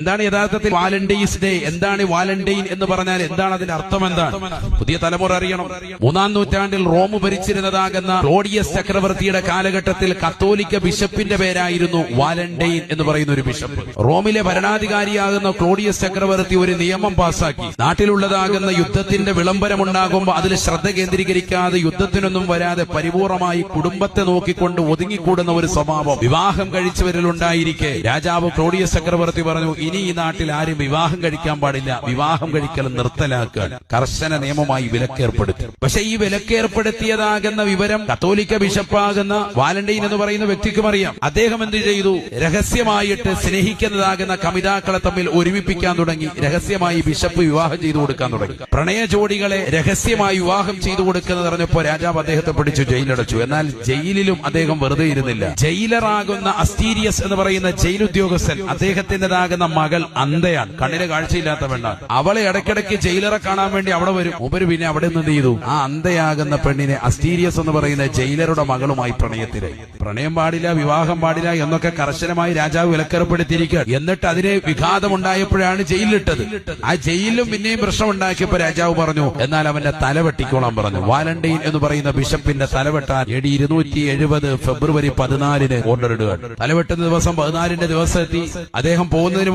എന്താണ് യഥാർത്ഥത്തിൽ Valentine's day? എന്താണ് വാലന്റൈൻ എന്ന് പറഞ്ഞാൽ എന്താണ്? അതിന്റെ അർത്ഥം എന്താണ്? പുതിയ തലമുറ അറിയണം. 3-ാം നൂറ്റാണ്ടിൽ റോം ഭരിച്ചിരുന്നതാകുന്ന ക്ലോഡിയസ് ചക്രവർത്തിയുടെ കാലഘട്ടത്തിൽ കത്തോലിക്ക ബിഷപ്പിന്റെ പേരായിരുന്നു വാലന്റൈൻ എന്ന് പറയുന്ന ഒരു ബിഷപ്പ്. റോമിലെ ഭരണാധികാരിയാകുന്ന ക്ലോഡിയസ് ചക്രവർത്തി ഒരു നിയമം പാസാക്കി. നാട്ടിലുള്ളതാകുന്ന യുദ്ധത്തിന്റെ വിളംബരമുണ്ടാകുമ്പോൾ അതിൽ ശ്രദ്ധ കേന്ദ്രീകരിക്കാതെ യുദ്ധത്തിനൊന്നും വരാതെ പരിപൂർണമായി കുടുംബത്തെ നോക്കിക്കൊണ്ട് ഒതുങ്ങിക്കൂടുന്ന ഒരു സ്വഭാവം വിവാഹം കഴിച്ചവരിലുണ്ടായിരിക്കെ രാജാവ് ക്ലോഡിയസ് ചക്രവർത്തി പറഞ്ഞു, ഇനി ഈ നാട്ടിൽ ആരും വിവാഹം കഴിക്കാൻ പാടില്ല, വിവാഹം കഴിക്കൽ നിർത്തലാക്കാൻ കർശന നിയമമായി വിലക്കേർപ്പെടുത്തി. പക്ഷെ ഈ വിലക്കേർപ്പെടുത്തിയതാകുന്ന വിവരം കത്തോലിക്ക ബിഷപ്പാകുന്ന വാലന്റൈൻ എന്ന് പറയുന്ന വ്യക്തിക്കും അറിയാം. അദ്ദേഹം എന്ത് ചെയ്തു? രഹസ്യമായിട്ട് സ്നേഹിക്കുന്നതാകുന്ന കമിതാക്കളെ തമ്മിൽ ഒരുമിപ്പിക്കാൻ തുടങ്ങി. രഹസ്യമായി ബിഷപ്പ് വിവാഹം ചെയ്തു കൊടുക്കാൻ തുടങ്ങി. പ്രണയ ജോഡികളെ രഹസ്യമായി വിവാഹം ചെയ്തു കൊടുക്കുന്നത് അറിഞ്ഞപ്പോ രാജാവ് അദ്ദേഹത്തെ പിടിച്ചു ജയിലടച്ചു. എന്നാൽ ജയിലിലും അദ്ദേഹം വെറുതെ ഇരുന്നില്ല. ജയിലറാകുന്ന അസ്റ്റീരിയസ് എന്ന് പറയുന്ന ജയിൽ ഉദ്യോഗസ്ഥൻ, അദ്ദേഹത്തിൻ്റെതാകുന്ന മകൾ അന്ധയാണ്, കണ്ണിന് കാഴ്ചയില്ലാത്ത പെണ്ണാണ്. അവളെ ഇടയ്ക്കിടയ്ക്ക് ജയിലറെ കാണാൻ വേണ്ടി അവിടെ വരും. ഉപരി പിന്നെ അവിടെ നിന്ന് ചെയ്തു, ആ അന്ധയാകുന്ന പെണ്ണിനെ അസ്റ്റീരിയസ് എന്ന് പറയുന്ന ജയിലറുടെ മകളുമായി പ്രണയത്തിലായി. പ്രണയം പാടില്ല, വിവാഹം പാടില്ല എന്നൊക്കെ കർശനമായി രാജാവ് വിലക്കേർപ്പെടുത്തിയിരിക്കുക. എന്നിട്ട് അതിന് വിഘാതമുണ്ടായപ്പോഴാണ് ജയിലിലിട്ടത്. ആ ജയിലിലും പിന്നെയും പ്രശ്നമുണ്ടാക്കിയപ്പോ രാജാവ് പറഞ്ഞു, എന്നാൽ അവന്റെ തല വെട്ടിക്കോളാൻ പറഞ്ഞു. വാലന്റൈൻ എന്ന് പറയുന്ന ബിഷപ്പിന്റെ തലവെട്ടാൻ AD 270 ഫെബ്രുവരി 14 ഓർഡർ ഇടുക. തലവെട്ടുന്ന ദിവസം 14 ദിവസം എത്തി. അദ്ദേഹം പോകുന്നതിന്